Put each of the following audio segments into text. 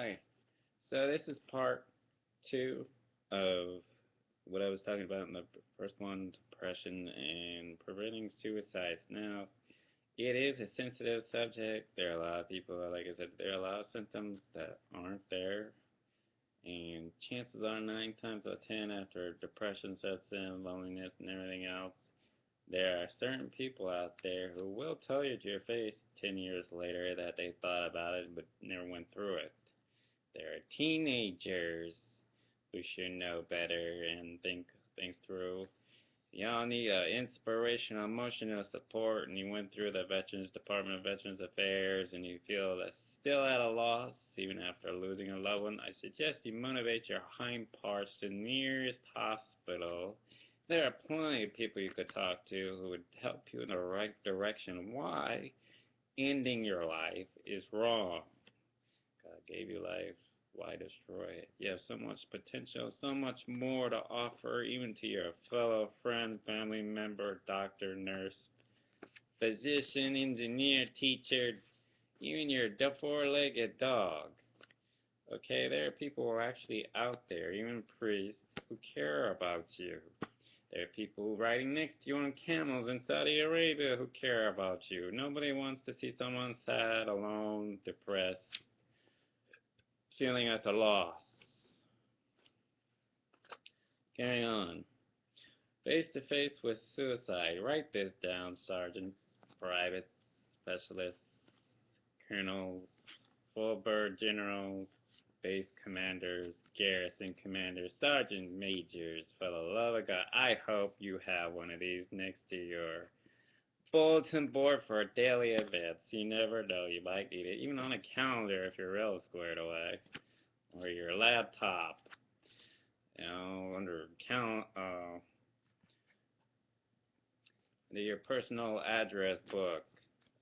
Hi. So this is part two of what I was talking about in the first one, depression and preventing suicides. Now, it is a sensitive subject. There are a lot of people, like I said, there are a lot of symptoms that aren't there. And chances are 9 times out of 10 after depression sets in, loneliness and everything else, there are certain people out there who will tell you to your face 10 years later that they thought about it but never went through it. There are teenagers who should know better and think things through. Y'all need inspirational, emotional support, and you went through the Veterans Department of Veterans Affairs, and you feel that still at a loss, even after losing a loved one. I suggest you motivate your hind parts to the nearest hospital. There are plenty of people you could talk to who would help you in the right direction. Why ending your life is wrong. God gave you life. Why destroy it? You have so much potential, so much more to offer, even to your fellow friend, family member, doctor, nurse, physician, engineer, teacher, even your four-legged dog. Okay, there are people who are actually out there, even priests, who care about you. There are people riding next to you on camels in Saudi Arabia who care about you. Nobody wants to see someone sad, alone, depressed, feeling at a loss. Carry on. Face to face with suicide. Write this down, sergeants, privates, specialists, colonels, full bird generals, base commanders, garrison commanders, sergeant majors. For the love of God, I hope you have one of these next to your bulletin board for daily events. You never know, you might need it. Even on a calendar if you're real squared away. Or your laptop. Under your personal address book.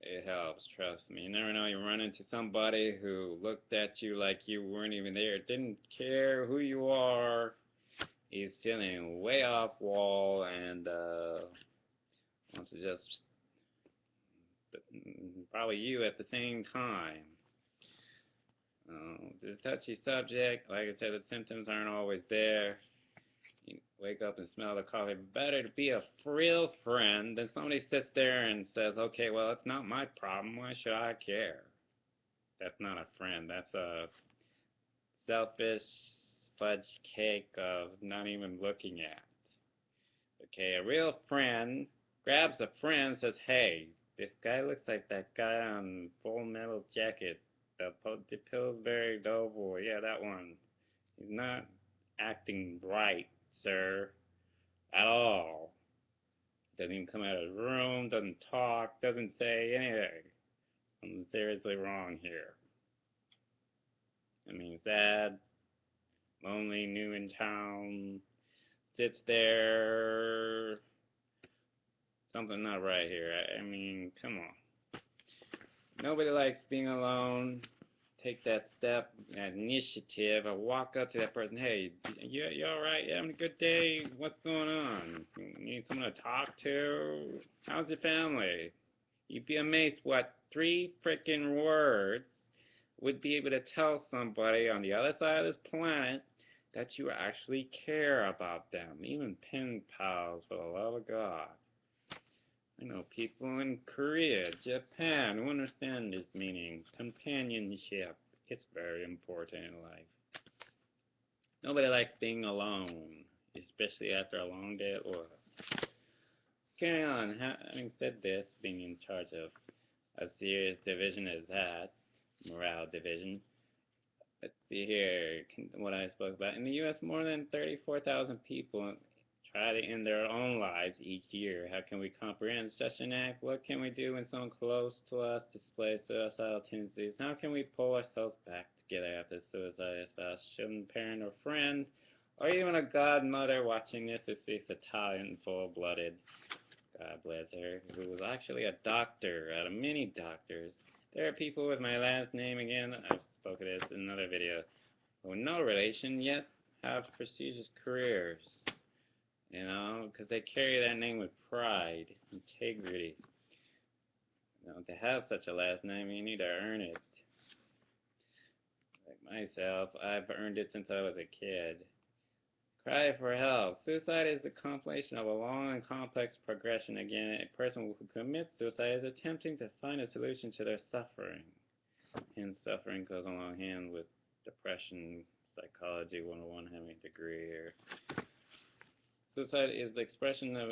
It helps, trust me. You never know, you run into somebody who looked at you like you weren't even there, didn't care who you are. He's feeling way off wall and wants to just probably you at the same time. It's a touchy subject. Like I said, the symptoms aren't always there. You wake up and smell the coffee. Better to be a real friend than somebody sits there and says, okay, well, it's not my problem. Why should I care? That's not a friend. That's a selfish fudge cake of not even looking at. Okay, a real friend grabs a friend and says, hey, this guy looks like that guy on Full Metal Jacket, the Pillsbury Doughboy. Yeah, that one. He's not acting right, sir, at all. Doesn't even come out of his room, doesn't talk, doesn't say anything. Something seriously wrong here. I mean, sad, lonely, new in town, sits there. Something not right here. I mean, come on. Nobody likes being alone. Take that step, that initiative. I walk up to that person. Hey, you all right? You having a good day? What's going on? You need someone to talk to? How's your family? You'd be amazed what 3 freaking words would be able to tell somebody on the other side of this planet that you actually care about them. Even pen pals, for the love of God. I know people in Korea, Japan who understand this meaning. Companionship. It's very important in life. Nobody likes being alone, especially after a long day at work. Carry on. Having said this, being in charge of a serious division as that, morale division. Let's see here, what I spoke about. In the U.S., more than 34,000 people try to end their own lives each year. How can we comprehend such an act? What can we do when someone close to us displays suicidal tendencies? How can we pull ourselves back together after suicide? A spouse, children, parent, or friend, or even a godmother watching this who speaks Italian full-blooded. God bless her, who was actually a doctor out of many doctors. There are people with my last name again, I've spoken of this in another video, who no relation yet have prestigious careers, because they carry that name with pride, integrity. To have such a last name, you need to earn it. myself, I've earned it since I was a kid. Cry for help. Suicide is the compilation of a long and complex progression. Again, a person who commits suicide is attempting to find a solution to their suffering. Hence, suffering goes along hand with depression, psychology 101 having a degree here. Suicide is the expression of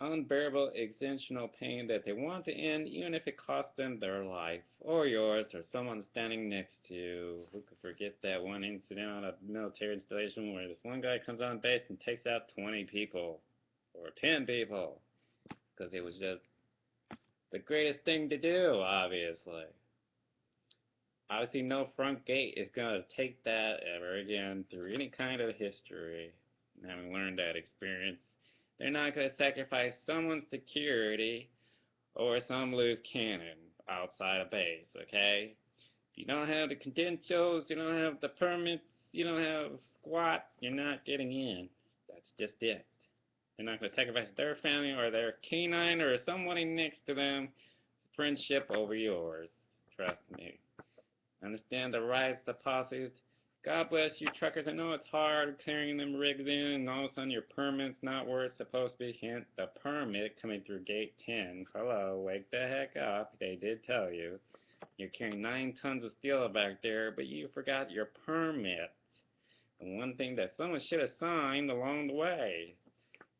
unbearable existential pain that they want to end, even if it costs them their life, or yours, or someone standing next to you. Who could forget that one incident on a military installation where this one guy comes on base and takes out 20 people, or 10 people, because it was just the greatest thing to do, obviously. Obviously, no front gate is going to take that ever again through any kind of history, having learned that experience. They're not going to sacrifice someone's security or some loose cannon outside a base, okay? If you don't have the credentials, you don't have the permits, you don't have squat, you're not getting in. That's just it. They're not going to sacrifice their family or their canine or somebody next to them, friendship over yours. Trust me. Understand the rights, the policies. God bless you truckers. I know it's hard carrying them rigs in and all of a sudden your permit's not where it's supposed to be. Hint, the permit coming through gate 10. Hello, wake the heck up. They did tell you. You're carrying 9 tons of steel back there, but you forgot your permit. The one thing that someone should have signed along the way.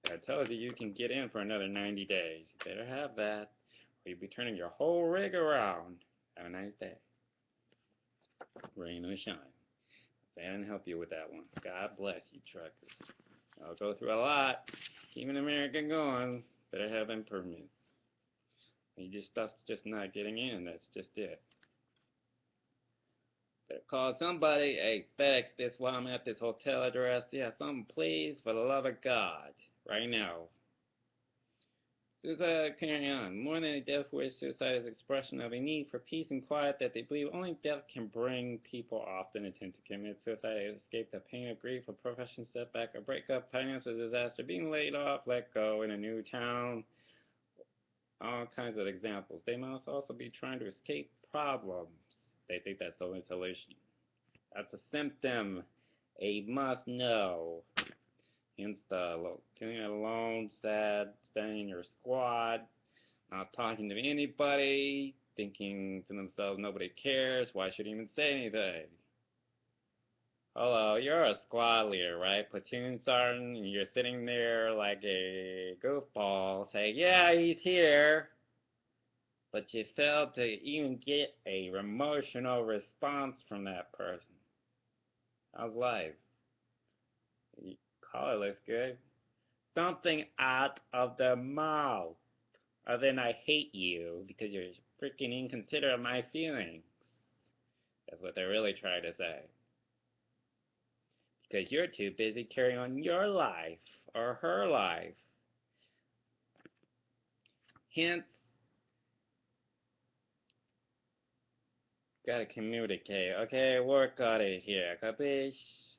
That tells you you can get in for another 90 days. You better have that, or you'll be turning your whole rig around. Have a nice day. Rain or shine. I didn't help you with that one. God bless you, truckers. I'll go through a lot. Keeping America going. Better have them permits. Your stuff's just not getting in. That's just it. Better call somebody. Hey, FedEx this while I'm at this hotel address. Yeah, something please, for the love of God. Right now. Suicide, carry on. More than a death wish, suicide is an expression of a need for peace and quiet that they believe only death can bring. People often attempt to commit suicide to escape the pain of grief, a professional setback, a breakup, financial disaster, being laid off, let go in a new town, all kinds of examples. They must also be trying to escape problems. They think that's the only solution. That's a symptom. A must know. Hence the feeling alone, sad, staying in your squad, not talking to anybody, thinking to themselves nobody cares, why should you even say anything? Hello, you're a squad leader, right? Platoon sergeant, and you're sitting there like a goofball saying, yeah, he's here. But you failed to even get a emotional response from that person. How's life? Collar looks good. Something out of the mouth. Or then I hate you because you're freaking inconsiderate of my feelings. That's what they're really trying to say. Because you're too busy carrying on your life or her life. Hence, gotta communicate. Okay, work on it here. Capiche? It's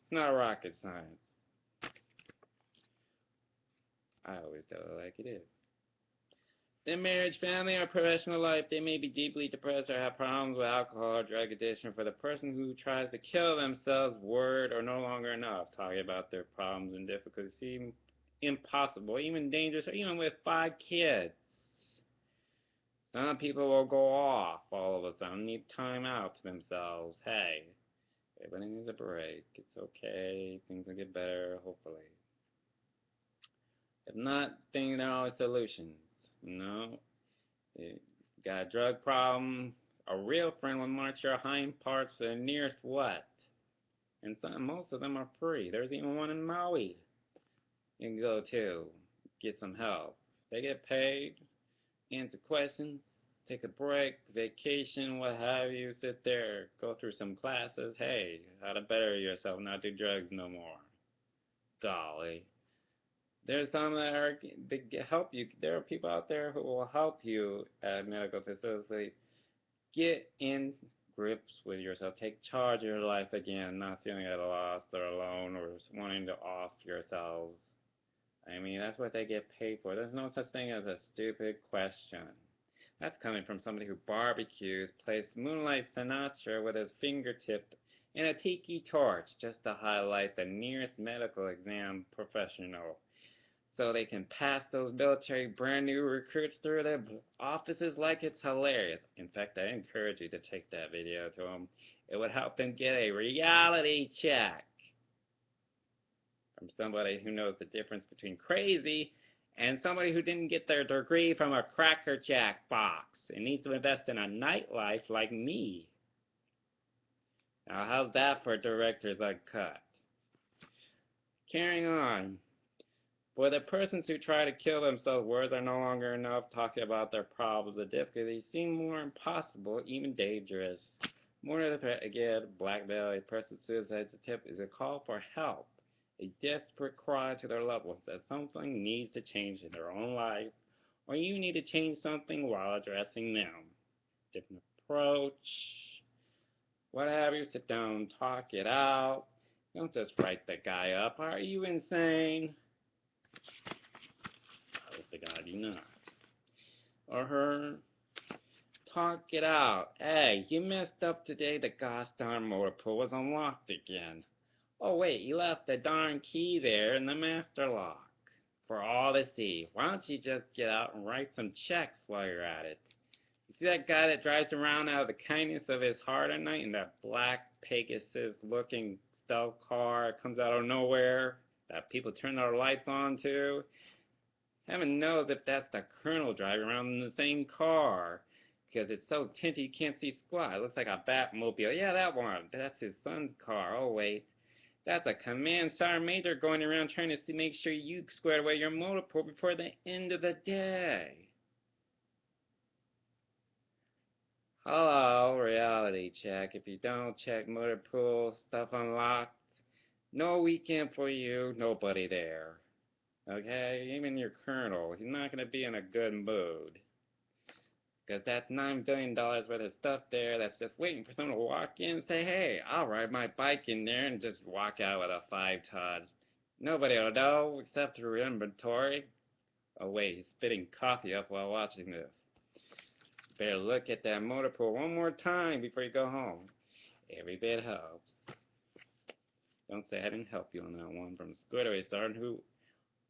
not rocket science. I always tell it like it is. Their marriage, family, or professional life, they may be deeply depressed or have problems with alcohol or drug addiction. For the person who tries to kill themselves, word or no longer enough. Talking about their problems and difficulties seem impossible, even dangerous, or even with 5 kids. Some people will go off all of a sudden, need time out to themselves. Hey, everybody needs a break. It's okay. Things will get better, hopefully. If not, things are always solutions. You know? You got a drug problem, a real friend will march your hind parts to the nearest what? And most of them are free. There's even one in Maui you can go to, get some help. They get paid, answer questions, take a break, vacation, what have you, sit there, go through some classes. Hey, how to better yourself, not do drugs no more. Golly. There's some that help you. There are people out there who will help you at medical facilities. Get in grips with yourself. Take charge of your life again, not feeling at a loss or alone or wanting to off yourselves. I mean, that's what they get paid for. There's no such thing as a stupid question. That's coming from somebody who barbecues, plays Moonlight Sinatra with his fingertip and a tiki torch just to highlight the nearest medical exam professional so they can pass those military brand new recruits through their offices like it's hilarious. In fact, I encourage you to take that video to them. It would help them get a reality check from somebody who knows the difference between crazy and somebody who didn't get their degree from a Cracker Jack box and needs to invest in a nightlife like me. Now, how's that for Director's Uncut? Carrying on. For the persons who try to kill themselves, words are no longer enough. Talking about their problems and difficulties seem more impossible, even dangerous. More of the threat, again, blackmail, a person's suicide's attempt is a call for help, a desperate cry to their loved ones that something needs to change in their own life, or you need to change something while addressing them. Different approach, what have you, sit down, talk it out. Don't just write the guy up. Are you insane? I hope to God you're not. Or her, talk it out. Hey, you messed up today. The gosh darn motor pool was unlocked again. Oh wait, you left the darn key there in the master lock for all to see. Why don't you just get out and write some checks while you're at it? You see that guy that drives around out of the kindness of his heart at night in that black Pegasus-looking stealth car that comes out of nowhere that people turn their lights on to? Heaven knows if that's the colonel driving around in the same car, because it's so tinted you can't see squat. It looks like a Batmobile. Yeah, that one. That's his son's car. Oh, wait. That's a command sergeant major going around trying to make sure you squared away your motor pool before the end of the day. Hello, reality check. If you don't check motor pool, stuff unlocked, no weekend for you, nobody there. Okay? Even your colonel, he's not going to be in a good mood. Because that's $9 billion worth of stuff there that's just waiting for someone to walk in and say, hey, I'll ride my bike in there and just walk out with a 5-ton. Nobody will know except through inventory. Oh, wait, he's spitting coffee up while watching this. Better look at that motor pool one more time before you go home. Every bit helps. Don't say I didn't help you on that one from Squid Away Sergeant, who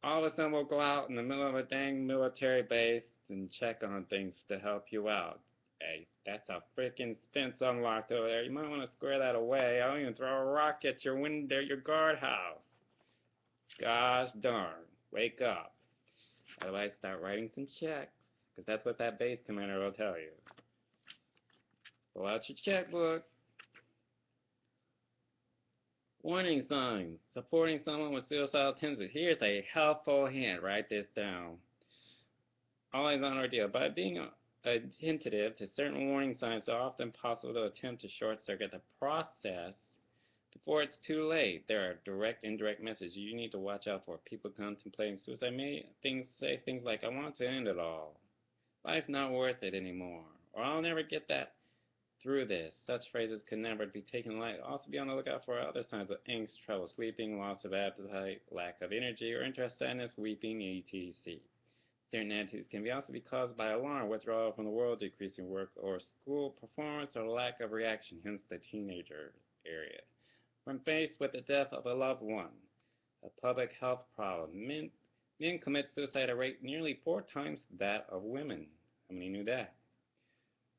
all of a sudden will go out in the middle of a dang military base and check on things to help you out. Hey, that's a freaking fence unlocked over there. You might want to square that away. I'll even throw a rock at your window, your guardhouse. Gosh darn. Wake up. Otherwise, start writing some checks, because that's what that base commander will tell you. Pull out your checkbook. Warning signs. Supporting someone with suicidal tendencies. Here's a helpful hint. Write this down. Always on ordeal. By being attentive to certain warning signs, it's often possible to attempt to short-circuit the process before it's too late. There are direct and indirect messages you need to watch out for. People contemplating suicide may say things like, I want to end it all. Life's not worth it anymore. Or I'll never get that through this. Such phrases can never be taken lightly. Also be on the lookout for other signs of angst, trouble sleeping, loss of appetite, lack of energy or interest, sadness, weeping, etc. Certain attitudes can also be caused by alarm, withdrawal from the world, decreasing work or school performance, or lack of reaction, hence the teenager area. When faced with the death of a loved one, a public health problem, men commit suicide at a rate nearly 4 times that of women. How many knew that?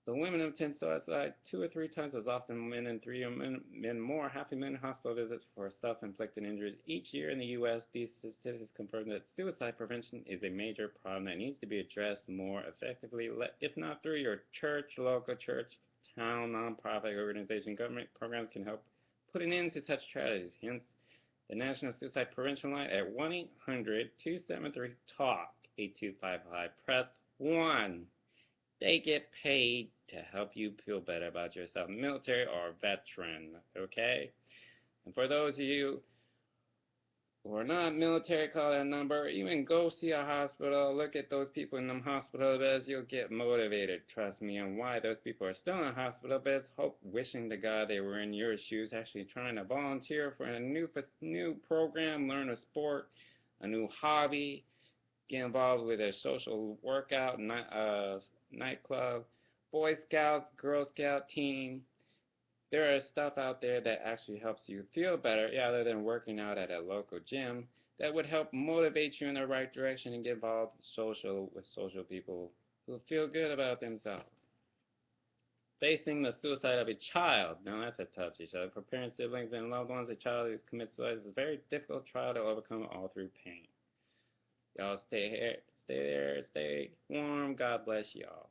The women attempt suicide 2 or 3 times as often men and 3 men more. Half a million hospital visits for self-inflicted injuries each year in the U.S. These statistics confirm that suicide prevention is a major problem that needs to be addressed more effectively, if not through your church, local church, town, nonprofit organization. Government programs can help put an end to such tragedies. Hence, the National Suicide Prevention Line at 1-800-273-TALK, 8255. Press 1. They get paid to help you feel better about yourself, military or veteran, okay? And for those of you who are not military, call that number. Even go see a hospital. Look at those people in them hospital beds. You'll get motivated, trust me, on why those people are still in hospital beds. Hope, wishing to God they were in your shoes, actually trying to volunteer for a new program, learn a sport, a new hobby, get involved with a social workout, nightclub, Boy Scouts, Girl Scout team. There is stuff out there that actually helps you feel better, other than working out at a local gym, that would help motivate you in the right direction and get involved with social people who feel good about themselves. Facing the suicide of a child. Now that's a tough issue. For parents, siblings, and loved ones, a child who's committed suicide is a very difficult trial to overcome all through pain. Y'all stay here, stay there, stay warm. God bless y'all.